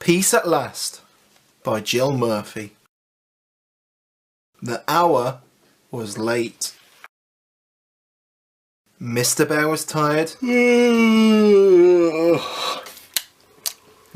Peace at Last by Jill Murphy. The hour was late. Mr. Bear was tired.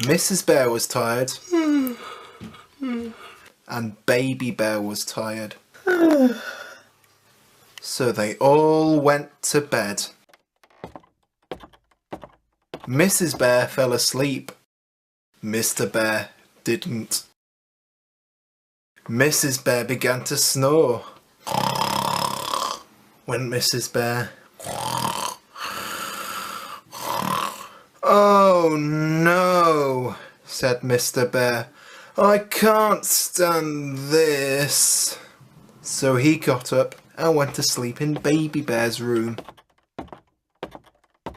Mrs. Bear was tired. And Baby Bear was tired. So they all went to bed. Mrs. Bear fell asleep. Mr. Bear didn't. Mrs. Bear began to snore. Went Mrs. Bear. "Oh no," said Mr. Bear. "I can't stand this." So he got up and went to sleep in Baby Bear's room.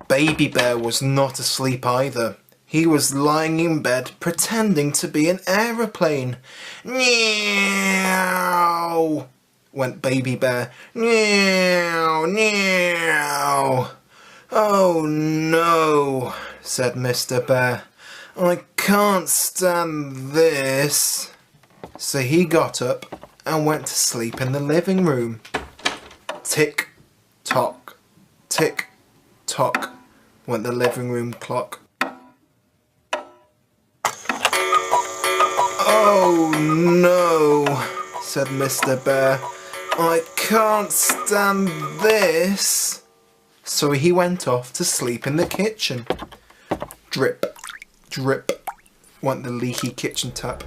Baby Bear was not asleep either. He was lying in bed pretending to be an aeroplane. "Meow," went Baby Bear. "Meow, meow." "Oh no," said Mr. Bear. "I can't stand this." So he got up and went to sleep in the living room. Tick, tock, tick, tock, went the living room clock. "Oh no," said Mr. Bear. "I can't stand this." So he went off to sleep in the kitchen. Drip, drip, went the leaky kitchen tap.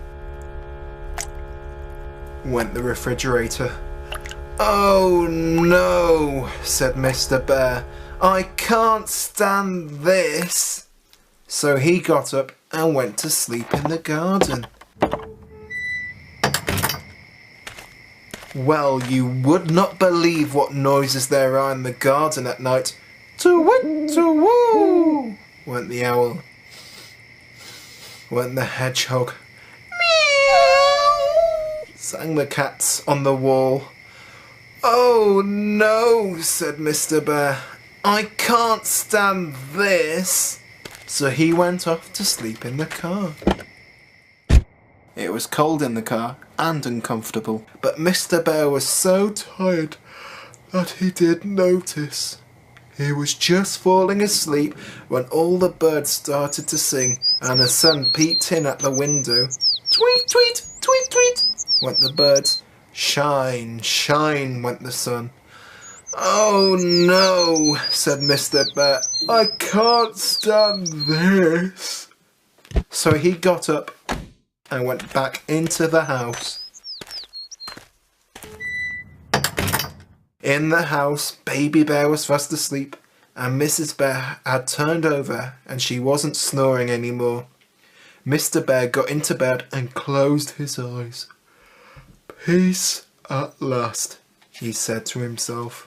Went the refrigerator. "Oh no," said Mr. Bear. "I can't stand this." So he got up and went to sleep in the garden. Well, you would not believe what noises there are in the garden at night. "To-wit, to-woo," went the owl. Went the hedgehog. "Meow," sang the cats on the wall. "Oh no," said Mr. Bear. "I can't stand this." So he went off to sleep in the car. It was cold in the car and uncomfortable, but Mr. Bear was so tired that he didn't notice. He was just falling asleep when all the birds started to sing and the sun peeked in at the window. "Tweet, tweet, tweet, tweet," went the birds. "Shine, shine," went the sun. "Oh no," said Mr. Bear. "I can't stand this." So he got up and went back into the house. In the house, Baby Bear was fast asleep, and Mrs. Bear had turned over and she wasn't snoring anymore. Mr. Bear got into bed and closed his eyes. "Peace at last," he said to himself.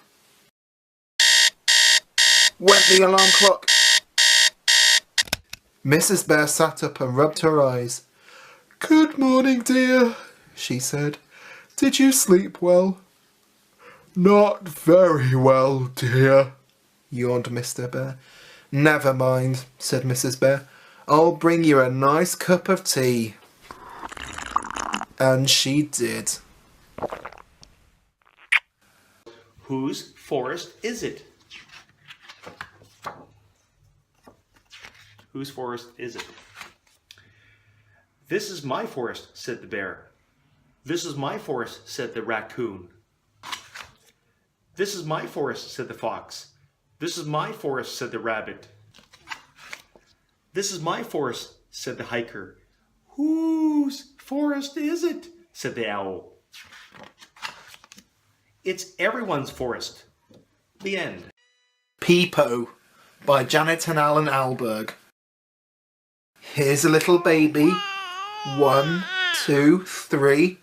Went the alarm clock. Mrs. Bear sat up and rubbed her eyes. "Good morning, dear," she said. "Did you sleep well?" "Not very well, dear," yawned Mr. Bear. "Never mind," said Mrs. Bear. "I'll bring you a nice cup of tea." And she did. Whose forest is it? Whose forest is it? "This is my forest," said the bear. "This is my forest," said the raccoon. "This is my forest," said the fox. "This is my forest," said the rabbit. "This is my forest," said the hiker. "Whose forest is it?" said the owl. "It's everyone's forest." The end. Pipo by Janet and Alan Alberg. Here's a little baby, 1, 2, 3,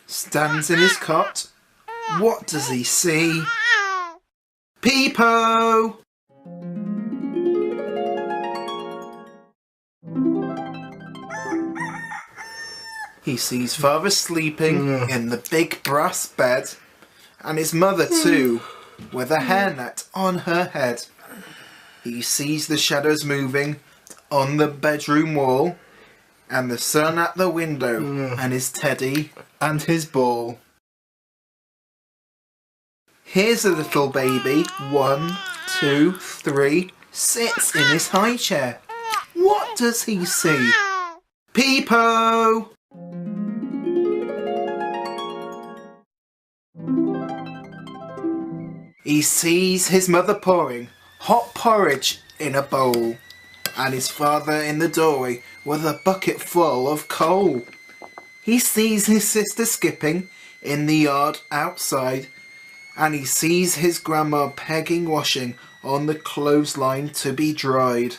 stands in his cot. What does he see? Pipo! He sees father sleeping in the big brass bed, and his mother too, with a hairnet on her head. He sees the shadows moving on the bedroom wall. and the sun at the window, and his teddy, and his ball. Here's a little baby, 1, 2, 3, sits in his high chair. What does he see? Pipo! He sees his mother pouring hot porridge in a bowl, and his father in the doorway with a bucket full of coal. He sees his sister skipping in the yard outside, and he sees his grandma pegging washing on the clothesline to be dried.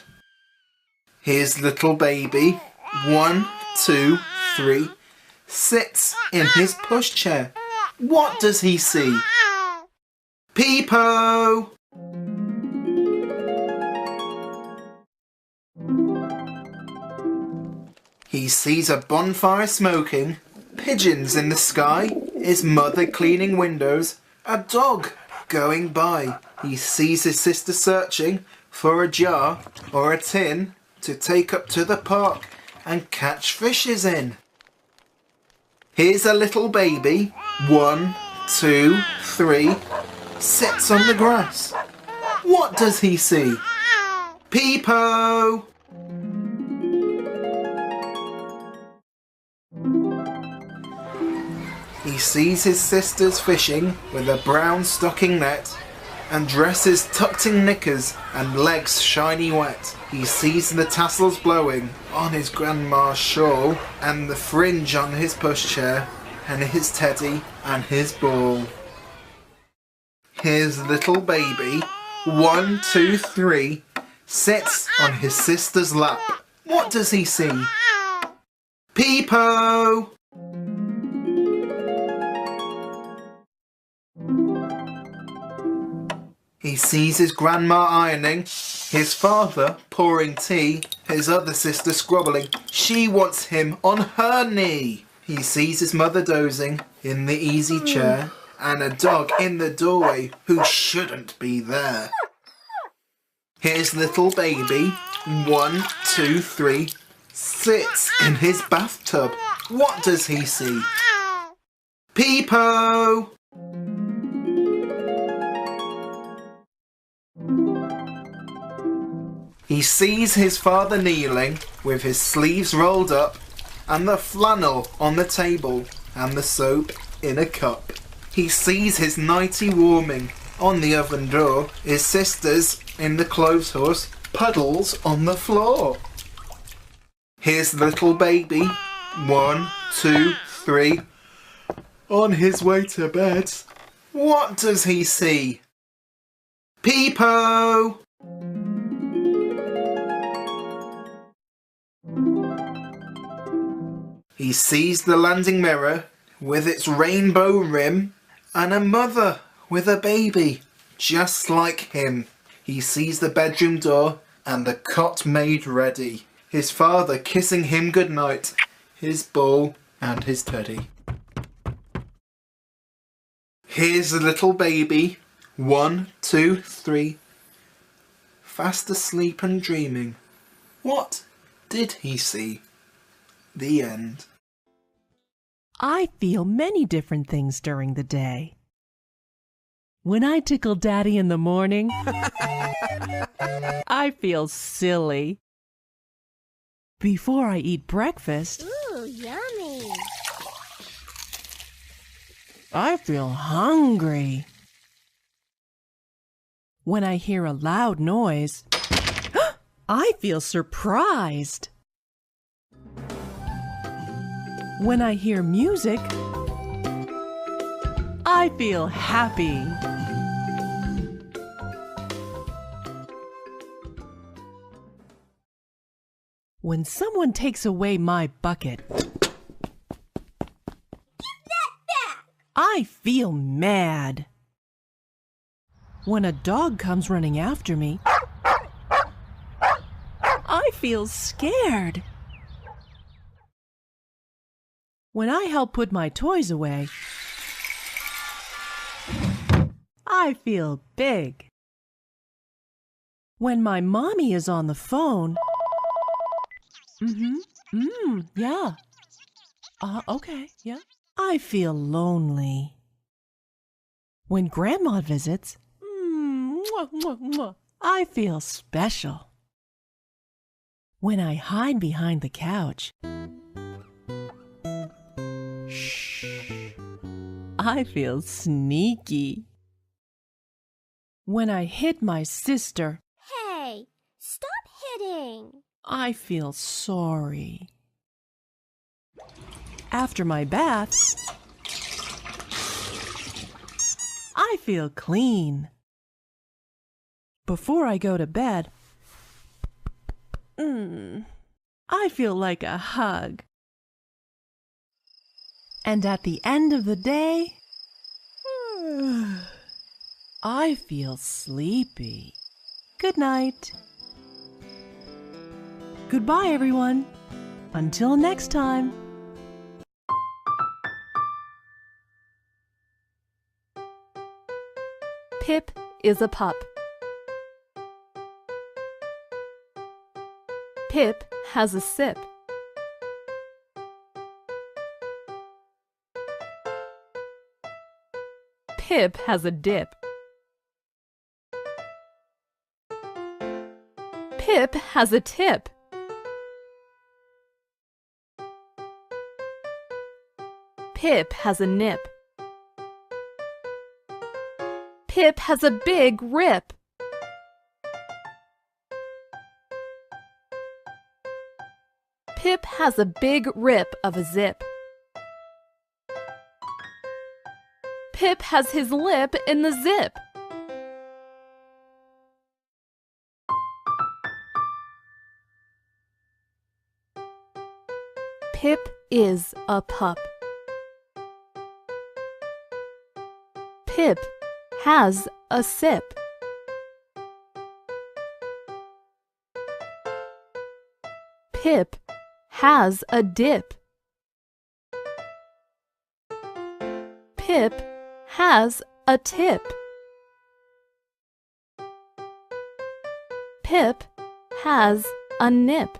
His little baby, 1, 2, 3, sits in his pushchair. What does he see? Pipo! He sees a bonfire smoking, pigeons in the sky, his mother cleaning windows, a dog going by. He sees his sister searching for a jar or a tin to take up to the park and catch fishes in. Here's a little baby, 1, 2, 3, sits on the grass. What does he see? Pipo! He sees his sisters fishing with a brown stocking net and dresses tucked in knickers and legs shiny wet. He sees the tassels blowing on his grandma's shawl and the fringe on his pushchair and his teddy and his ball. His little baby, 1, 2, 3, sits on his sister's lap. What does he see? Pipo! He sees his grandma ironing, his father pouring tea, his other sister scrubbling. She wants him on her knee. He sees his mother dozing in the easy chair and a dog in the doorway who shouldn't be there. His little baby, 1, 2, 3, sits in his bathtub. What does he see? Pipo! He sees his father kneeling with his sleeves rolled up and the flannel on the table and the soap in a cup. He sees his nightie warming on the oven door, his sisters in the clothes horse, puddles on the floor. His little baby, 1, 2, 3, on his way to bed. What does he see? Pipo! He sees the landing mirror with its rainbow rim and a mother with a baby just like him. He sees the bedroom door and the cot made ready. His father kissing him goodnight, his ball and his teddy. Here's the little baby, 1, 2, 3, fast asleep and dreaming. What did he see? The end. I feel many different things during the day. When I tickle Daddy in the morning, I feel silly. Before I eat breakfast, Ooh, yummy. I feel hungry. When I hear a loud noise, I feel surprised. When I hear music, I feel happy. When someone takes away my bucket, I feel mad. When a dog comes running after me, I feel scared. When I help put my toys away, I feel big. When my mommy is on the phone, Yeah. Okay, yeah. I feel lonely. When Grandma visits, mwah, mwah, mwah, I feel special. When I hide behind the couch, shh, I feel sneaky. When I hit my sister, Hey, stop hitting. I feel sorry. After my bath, I feel clean. Before I go to bed, I feel like a hug. And at the end of the day, I feel sleepy. Good night. Goodbye, everyone. Until next time. Pip is a pup. Pip has a sip. Pip has a dip. Pip has a tip. Pip has a nip. Pip has a big rip. Pip has a big rip of a zip. Pip has his lip in the zip. Pip is a pup. Pip has a sip. Pip has a dip. Pip has a tip. Pip has a nip.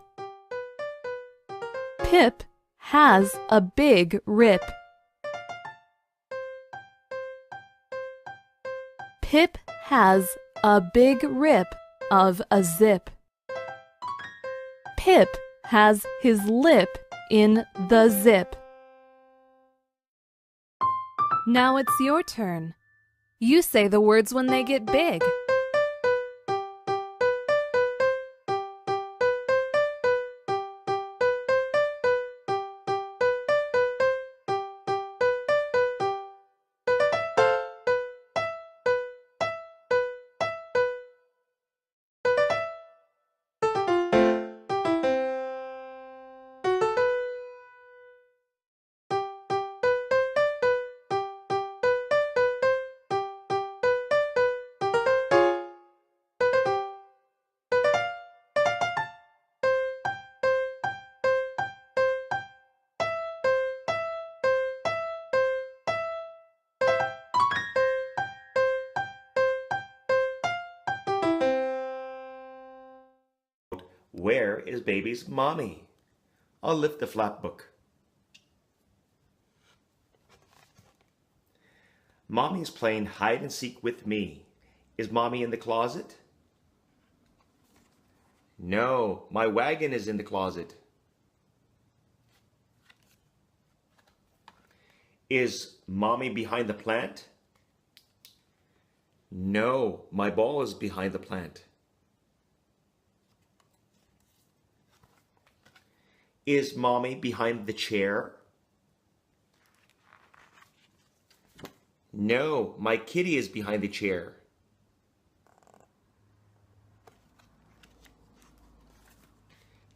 Pip has a big rip. Pip has a big rip of a zip. Pip has his lip in the zip. Now it's your turn. You say the words when they get big. Where is baby's mommy? I'll lift the flap book. Mommy's playing hide and seek with me. Is mommy in the closet? No, my wagon is in the closet. Is mommy behind the plant? No, my ball is behind the plant. Is mommy behind the chair? No, my kitty is behind the chair.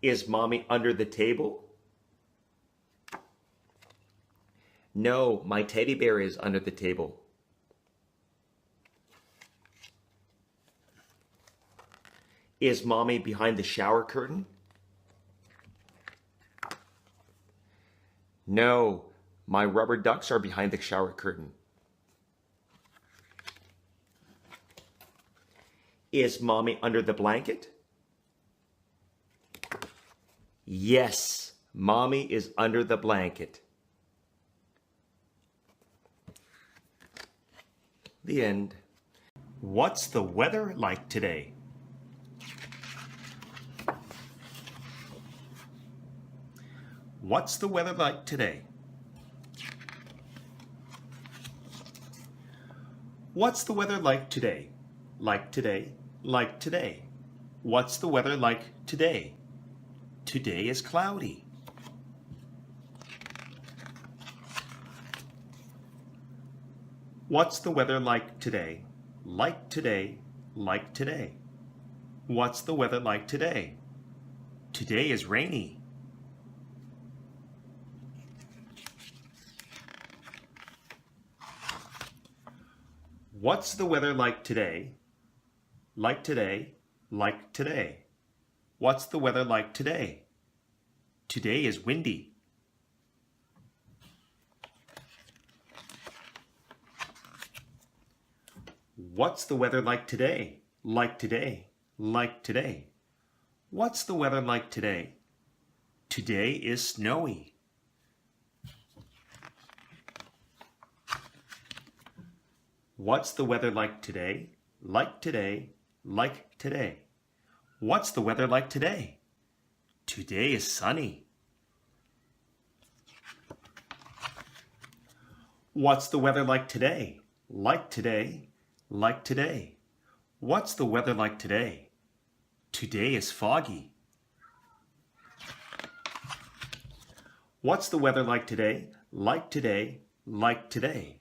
Is mommy under the table? No, my teddy bear is under the table. Is mommy behind the shower curtain? No, my rubber ducks are behind the shower curtain. Is mommy under the blanket? Yes, Mommy is under the blanket. The end. What's the weather like today? What's the weather like today? What's the weather like today? Like today, like today. What's the weather like today? Today is cloudy. What's the weather like today? Like today, like today. What's the weather like today? Today is rainy. What's the weather like today? Like today, like today. What's the weather like today? Today is windy. What's the weather like today? Like today, like today. What's the weather like today? Today is snowy. What's the weather like today? Like today, like today. What's the weather like today? Today is sunny. What's the weather like today? Like today, like today. What's the weather like today? Today is foggy. What's the weather like today? Like today, like today.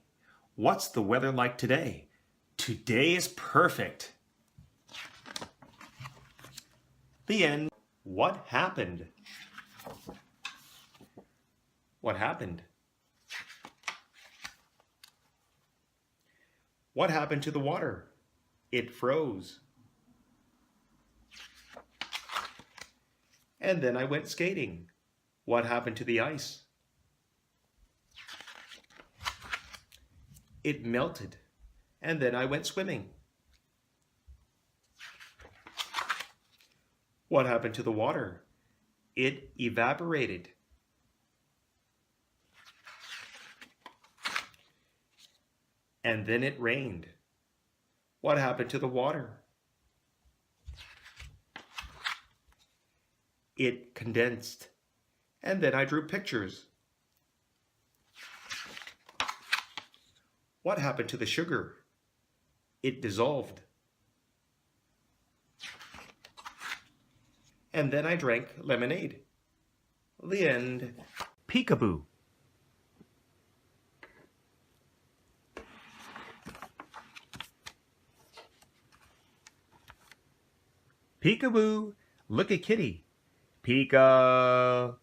What's the weather like today? Today is perfect. The end. What happened? What happened? What happened to the water? It froze. And then I went skating. What happened to the ice? It melted. And then I went swimming. What happened to the water? It evaporated. And then it rained. What happened to the water? It condensed. And then I drew pictures. What happened to the sugar? It dissolved. And then I drank lemonade. The end. Peekaboo. Peekaboo, look at Kitty. Peeka.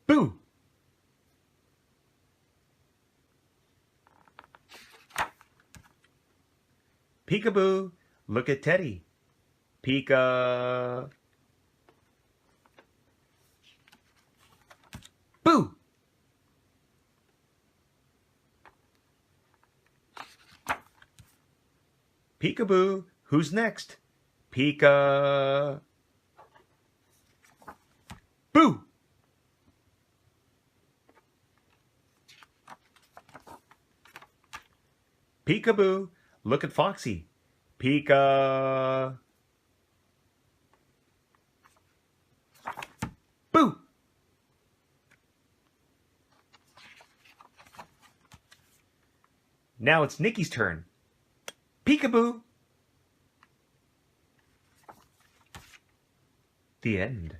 Boo. Peekaboo, look at Teddy. Peeka. Boo. Peekaboo, who's next? Peeka. Boo. Peekaboo, look at Foxy. Peeka. Boo. Now it's Nikki's turn. Peekaboo. The end.